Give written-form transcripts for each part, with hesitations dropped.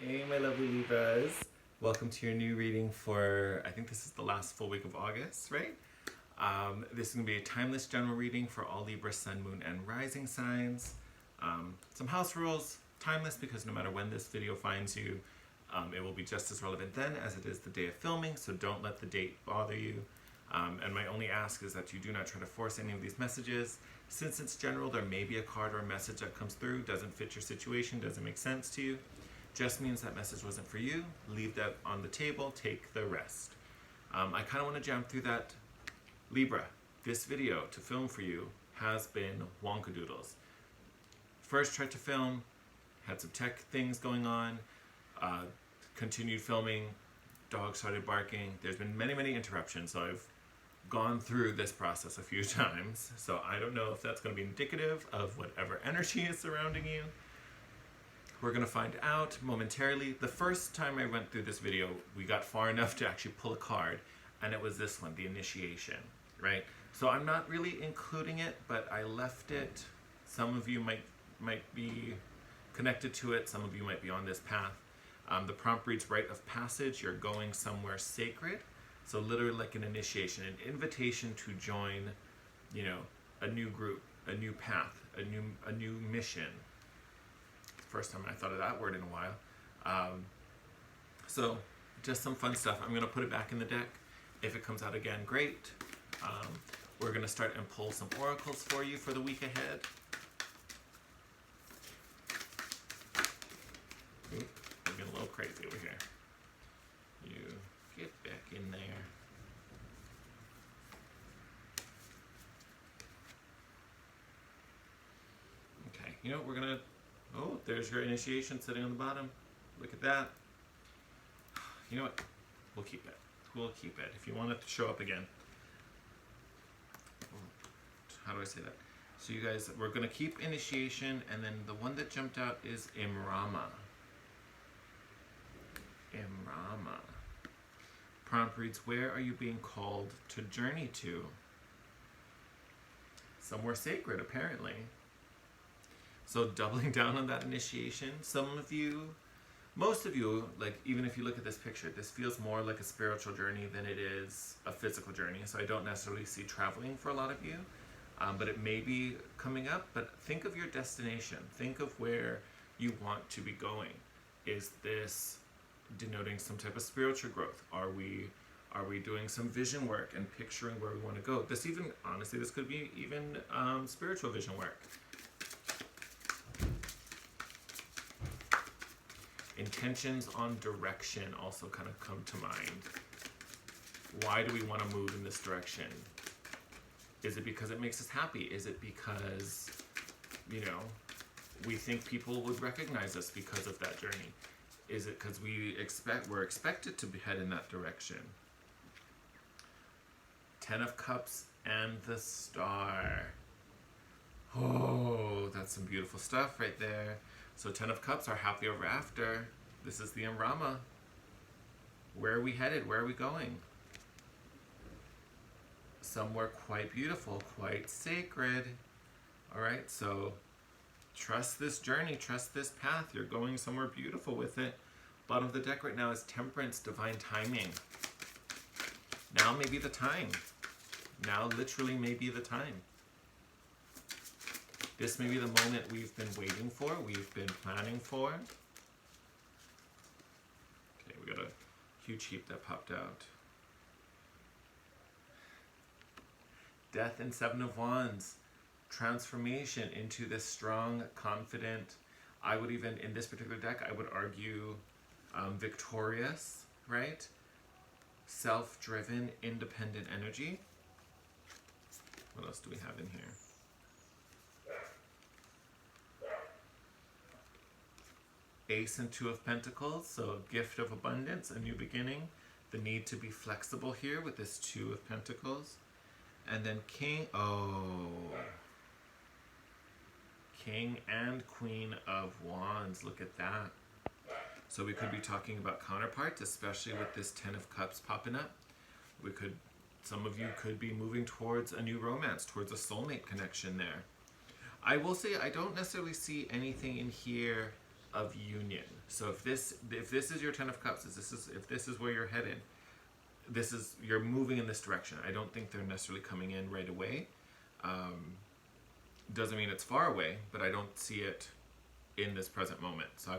Hey, my lovely Libras. Welcome to your new reading for, I think this is the last full week of August, right? This is going to be a timeless general reading for all Libra, Sun, Moon, and Rising signs. Some house rules, timeless because no matter when this video finds you, it will be just as relevant then as it is the day of filming, so don't let the date bother you. And my only ask is that you do not try to force any of these messages. Since it's general, there may be a card or a message that comes through, doesn't fit your situation, doesn't make sense to you. Just means that message wasn't for you. Leave that on the table, take the rest. I kind of want to jump through that. Libra, this video to film for you has been wonkadoodles. First tried to film, had some tech things going on, continued filming, dog started barking. There's been many interruptions, so I've gone through this process a few times. So I don't know if that's going to be indicative of whatever energy is surrounding you. We're going to find out momentarily. The first time I went through this video, we got far enough to actually pull a card, and it was this one, the initiation, right? So I'm not really including it, but I left it. Some of you might be connected to it. Some of you might be on this path. The prompt reads rite of passage. You're going somewhere sacred. So literally like an initiation, an invitation to join, a new group, a new path, a new mission. First time I thought of that word in a while. So just some fun stuff. I'm going to put it back in the deck. If it comes out again, great. We're going to start and pull some oracles for you for the week ahead. Oop, I'm getting a little crazy over here. You get back in there. Okay, we're going to... Oh, there's your initiation sitting on the bottom. Look at that. You know what? We'll keep it. We'll keep it. If you want it to show up again. How do I say that? So you guys, we're going to keep initiation, and then the one that jumped out is Imrama. Imrama. Prompt reads, where are you being called to journey to? Somewhere sacred, apparently. So doubling down on that initiation, most of you, like even if you look at this picture, this feels more like a spiritual journey than it is a physical journey. So I don't necessarily see traveling for a lot of you, but it may be coming up. But think of your destination. Think of where you want to be going. Is this denoting some type of spiritual growth? Are we doing some vision work and picturing where we want to go? Honestly, this could be even spiritual vision work. Intentions on direction also kind of come to mind. Why do we want to move in this direction? Is it because it makes us happy? Is it because, we think people would recognize us because of that journey? Is it because we're expected to head in that direction? Ten of Cups and the Star. Oh, that's some beautiful stuff right there. So 10 of Cups are happy ever after. This is the Imrama. Where are we headed? Where are we going? Somewhere quite beautiful, quite sacred. All right, so trust this journey, trust this path. You're going somewhere beautiful with it. Bottom of the deck right now is Temperance, divine timing. Now may be the time. Now literally may be the time. This may be the moment we've been waiting for, we've been planning for. Okay, we got a huge heap that popped out. Death and Seven of Wands. Transformation into this strong, confident, I would even, in this particular deck, I would argue victorious, right? Self-driven, independent energy. What else do we have in here? Ace and Two of Pentacles, so a gift of abundance, a new beginning. The need to be flexible here with this Two of Pentacles. And then King and Queen of Wands, look at that. So we could be talking about counterparts, especially with this 10 of Cups popping up. Some of you could be moving towards a new romance, towards a soulmate connection there. I will say I don't necessarily see anything in here of union. So if this is your Ten of Cups, if this is where you're headed, you're moving in this direction. I don't think they're necessarily coming in right away. Doesn't mean it's far away, but I don't see it in this present moment. So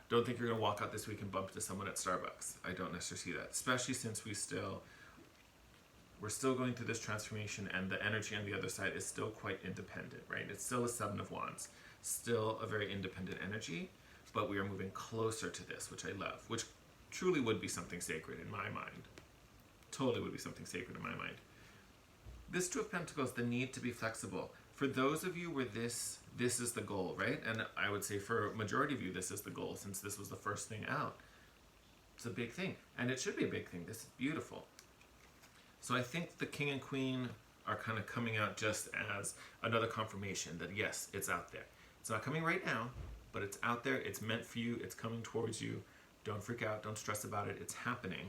don't think you're gonna walk out this week and bump into someone at Starbucks. I don't necessarily see that, especially since we're still going through this transformation, and the energy on the other side is still quite independent, right? It's still a Seven of Wands, still a very independent energy, but we are moving closer to this, which I love, which truly would be something sacred in my mind. Totally would be something sacred in my mind. This Two of Pentacles, the need to be flexible. For those of you where this is the goal, right? And I would say for a majority of you, this is the goal, since this was the first thing out. It's a big thing, and it should be a big thing. This is beautiful. So I think the King and Queen are kind of coming out just as another confirmation that yes, it's out there. It's not coming right now, but it's out there. It's meant for you. It's coming towards you. Don't freak out. Don't stress about it. It's happening.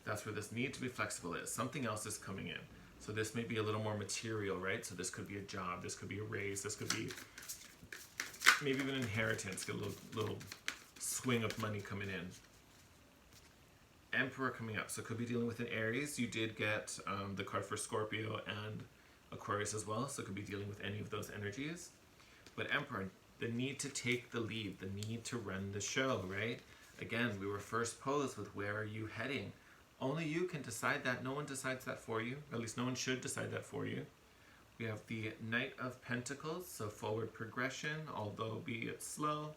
That's where this need to be flexible is. Something else is coming in. So this may be a little more material, right? So this could be a job. This could be a raise. This could be maybe even inheritance. Get a little swing of money coming in. Emperor coming up. So it could be dealing with an Aries. You did get the card for Scorpio and Aquarius as well. So it could be dealing with any of those energies. But Emperor, the need to take the lead, the need to run the show, right? Again, we were first posed with where are you heading? Only you can decide that. No one decides that for you. At least no one should decide that for you. We have the Knight of Pentacles, so forward progression, although be it slow.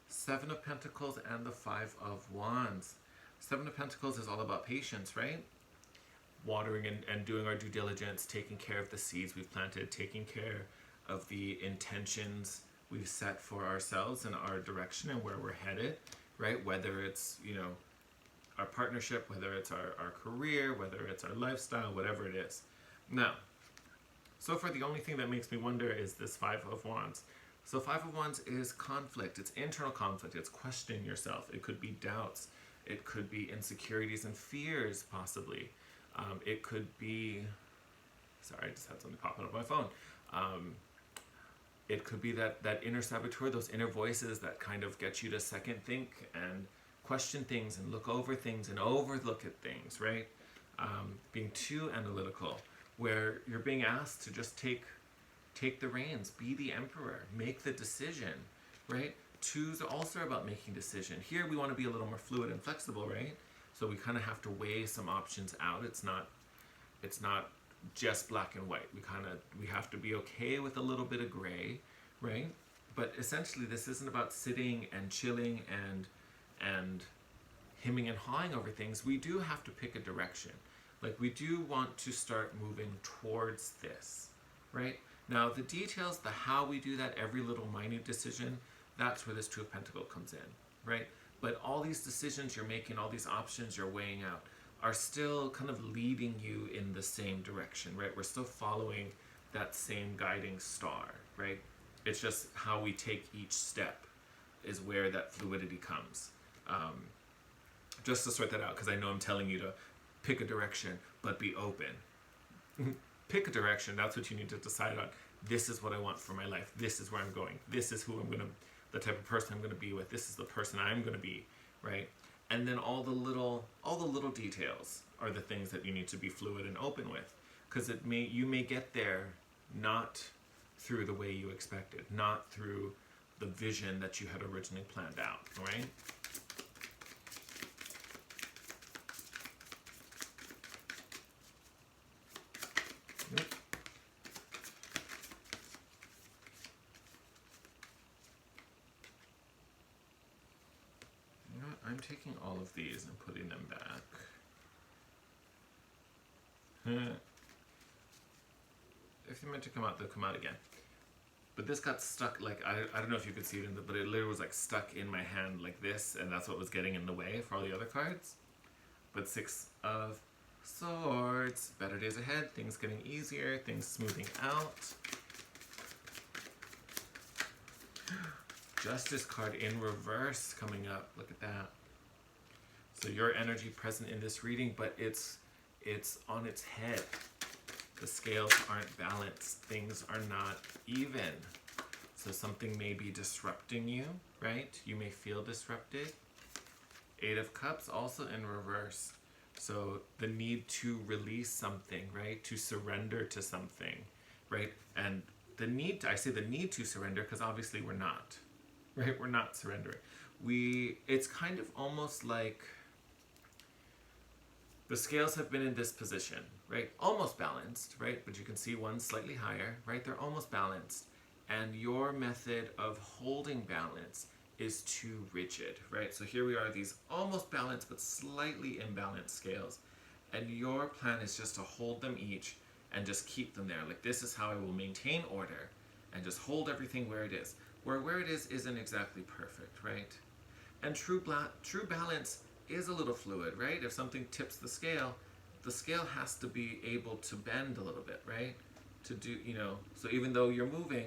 Seven of Pentacles and the Five of Wands. Seven of Pentacles is all about patience, right? Watering and doing our due diligence, taking care of the seeds we've planted, taking care of the intentions we've set for ourselves and our direction and where we're headed, right? Whether it's, our partnership, whether it's our career, whether it's our lifestyle, whatever it is. Now, so far the only thing that makes me wonder is this Five of Wands. So Five of Wands is conflict. It's internal conflict. It's questioning yourself. It could be doubts. It could be insecurities and fears, possibly. It could be, sorry, I just had something popping up on my phone. It could be that inner saboteur, those inner voices that kind of get you to second think and question things and look over things and overlook at things, right? Being too analytical, where you're being asked to just take the reins, be the emperor, make the decision, right? Twos are also about making decision. Here we want to be a little more fluid and flexible, right? So we kind of have to weigh some options out. It's not just black and white. We have to be okay with a little bit of gray, right? But essentially this isn't about sitting and chilling and hemming and hawing over things. We do have to pick a direction. Like we do want to start moving towards this, right? Now the details, the how we do that, every little minute decision, that's where this Two of Pentacles comes in, right? But all these decisions you're making, all these options you're weighing out are still kind of leading you in the same direction, right? We're still following that same guiding star, right? It's just how we take each step is where that fluidity comes. Just to sort that out, because I know I'm telling you to pick a direction, but be open. Pick a direction, that's what you need to decide on. This is what I want for my life. This is where I'm going. This is the type of person I'm gonna be with. This is the person I'm gonna be, right? And then all the little details are the things that you need to be fluid and open with, because you may get there not through the way you expected, not through the vision that you had originally planned out, right? Yep. You know what? I'm taking all of these and putting them back. If they're meant to come out, they'll come out again. But this got stuck, like, I don't know if you could see it, but it literally was like stuck in my hand like this, and that's what was getting in the way for all the other cards. But Six of Swords, better days ahead, things getting easier, things smoothing out. Justice card in reverse coming up, look at that. So your energy present in this reading, but it's on its head. The scales aren't balanced, things are not even. So something may be disrupting you, right? You may feel disrupted. Eight of Cups also in reverse. So the need to release something, right? To surrender to something, right? And the need to, I say the need to surrender because obviously we're not, right? We're not surrendering. It's kind of almost like the scales have been in this position, right? Almost balanced, right? But you can see one slightly higher, right? They're almost balanced. And your method of holding balance is too rigid, right? So here we are, these almost balanced but slightly imbalanced scales. And your plan is just to hold them each and just keep them there. Like, this is how I will maintain order and just hold everything where it is. Where it is isn't exactly perfect, right? And true balance is a little fluid, right? If something tips the scale has to be able to bend a little bit, right? To do, so even though you're moving,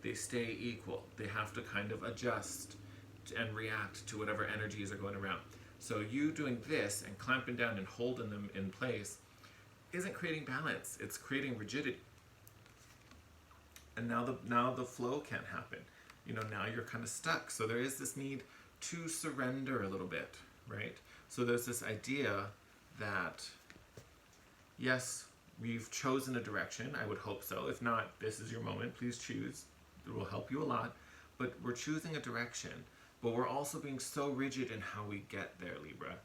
they stay equal. They have to kind of adjust and react to whatever energies are going around. So you doing this and clamping down and holding them in place isn't creating balance. It's creating rigidity. And now the flow can't happen. Now you're kind of stuck. So there is this need to surrender a little bit, right? So there's this idea that, yes, we've chosen a direction. I would hope so. If not, this is your moment. Please choose. It will help you a lot. But we're choosing a direction, but we're also being so rigid in how we get there, Libra.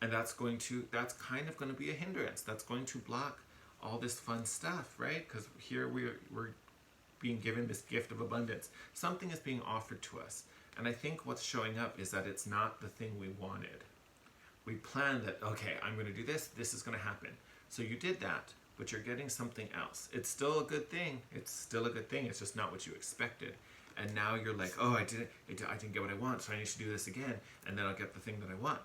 And that's kind of going to be a hindrance. That's going to block all this fun stuff, right? Because here we're being given this gift of abundance. Something is being offered to us. And I think what's showing up is that it's not the thing we wanted. We planned that, okay, I'm going to do this is going to happen. So you did that, but you're getting something else. It's still a good thing. It's just not what you expected. And now you're like, oh, I didn't get what I want, so I need to do this again, and then I'll get the thing that I want.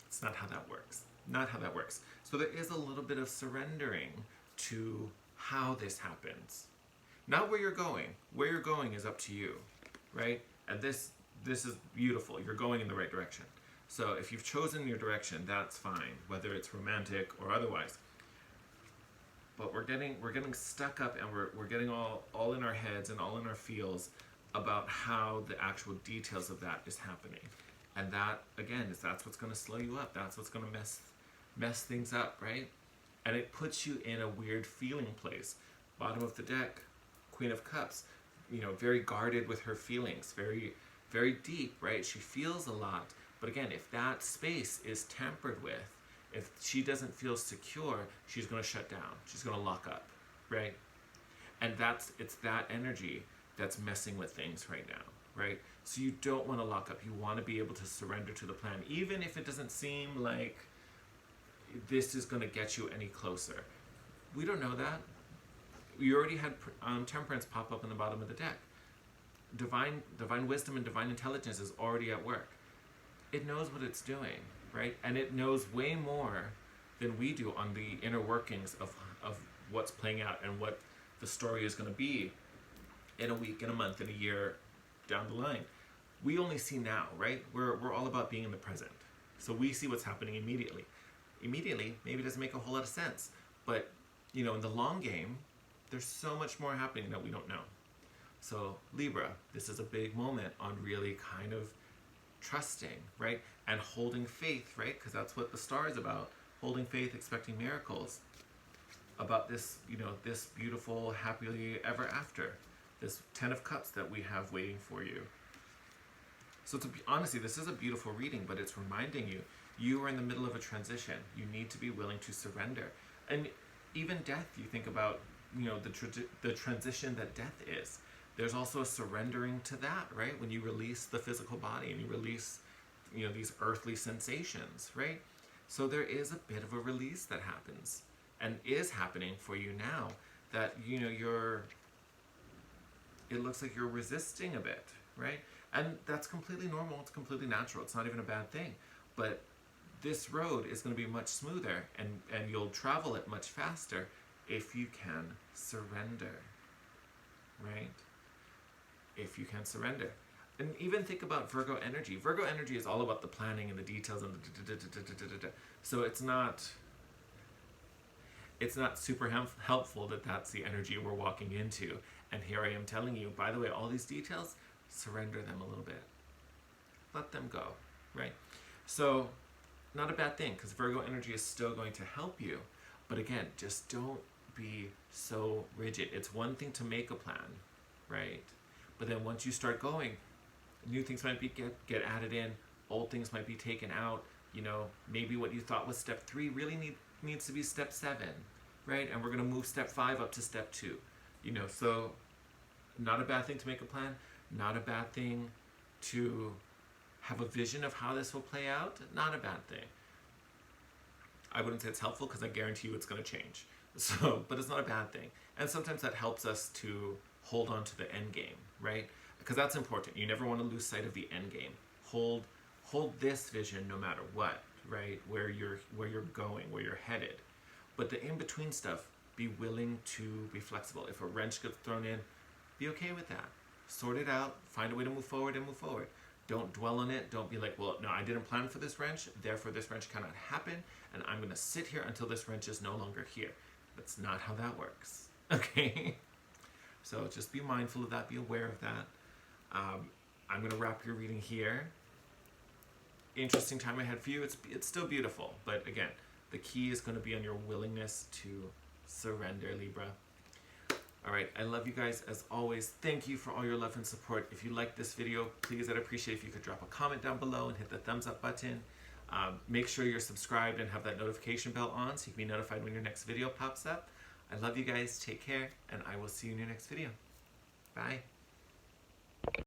It's not how that works. Not how that works. So there is a little bit of surrendering to how this happens. Not where you're going. Where you're going is up to you, right? And this is beautiful. You're going in the right direction. So if you've chosen your direction, that's fine, whether it's romantic or otherwise. But we're getting stuck up, and we're getting all in our heads and all in our feels about how the actual details of that is happening. And that, again, that's what's going to slow you up. That's what's going to mess things up, right? And it puts you in a weird feeling place. Bottom of the deck, Queen of Cups, very guarded with her feelings, very, very deep, right? She feels a lot. But again, if that space is tampered with, if she doesn't feel secure, she's going to shut down. She's going to lock up, right? And it's that energy that's messing with things right now, right? So you don't want to lock up. You want to be able to surrender to the plan, even if it doesn't seem like this is going to get you any closer. We don't know that. We already had Temperance pop up in the bottom of the deck. Divine wisdom and divine intelligence is already at work. It knows what it's doing, right? And it knows way more than we do on the inner workings of what's playing out and what the story is going to be in a week, in a month, in a year down the line. We only see now, right? We're all about being in the present. So we see what's happening immediately. Immediately, maybe it doesn't make a whole lot of sense. But, in the long game, there's so much more happening that we don't know. So Libra, this is a big moment on really kind of trusting, right? And holding faith, right? Because that's what the star is about. Holding faith, expecting miracles. About this, this beautiful, happily ever after. This 10 of Cups that we have waiting for you. So honestly, this is a beautiful reading, but it's reminding you are in the middle of a transition. You need to be willing to surrender. And even death, you think about, the transition that death is. There's also a surrendering to that, right? When you release the physical body and you release, these earthly sensations, right? So there is a bit of a release that happens and is happening for you now that, it looks like you're resisting a bit, right? And that's completely normal. It's completely natural. It's not even a bad thing. But this road is going to be much smoother and you'll travel it much faster if you can surrender, right? If you can surrender. And even think about Virgo energy. Virgo energy is all about the planning and the details and the so it's not super helpful that that's the energy we're walking into. And here I am telling you, by the way, all these details, surrender them a little bit. Let them go, right? So, not a bad thing, because Virgo energy is still going to help you. But again, just don't be so rigid. It's one thing to make a plan, right? But then once you start going, new things might be get added in, old things might be taken out. You know, maybe what you thought was step 3 really needs to be step 7, right? And we're going to move step 5 up to step 2. You know, so not a bad thing to make a plan, not a bad thing to have a vision of how this will play out, not a bad thing. I wouldn't say it's helpful because I guarantee you it's going to change. So, but it's not a bad thing. And sometimes that helps us to hold on to the end game, right? Because that's important. You never want to lose sight of the end game. Hold this vision no matter what, right? Where you're going, where you're headed. But the in-between stuff, be willing to be flexible. If a wrench gets thrown in, be okay with that. Sort it out, find a way to move forward and move forward. Don't dwell on it. Don't be like, well, no, I didn't plan for this wrench, therefore this wrench cannot happen, and I'm going to sit here until this wrench is no longer here. That's not how that works, okay? So just be mindful of that, be aware of that. I'm going to wrap your reading here. Interesting time ahead for you. It's still beautiful, but again, the key is going to be on your willingness to surrender, Libra. All right, I love you guys as always. Thank you for all your love and support. If you like this video, please, I'd appreciate if you could drop a comment down below and hit the thumbs up button. Make sure you're subscribed and have that notification bell on so you can be notified when your next video pops up. I love you guys. Take care, and I will see you in your next video. Bye.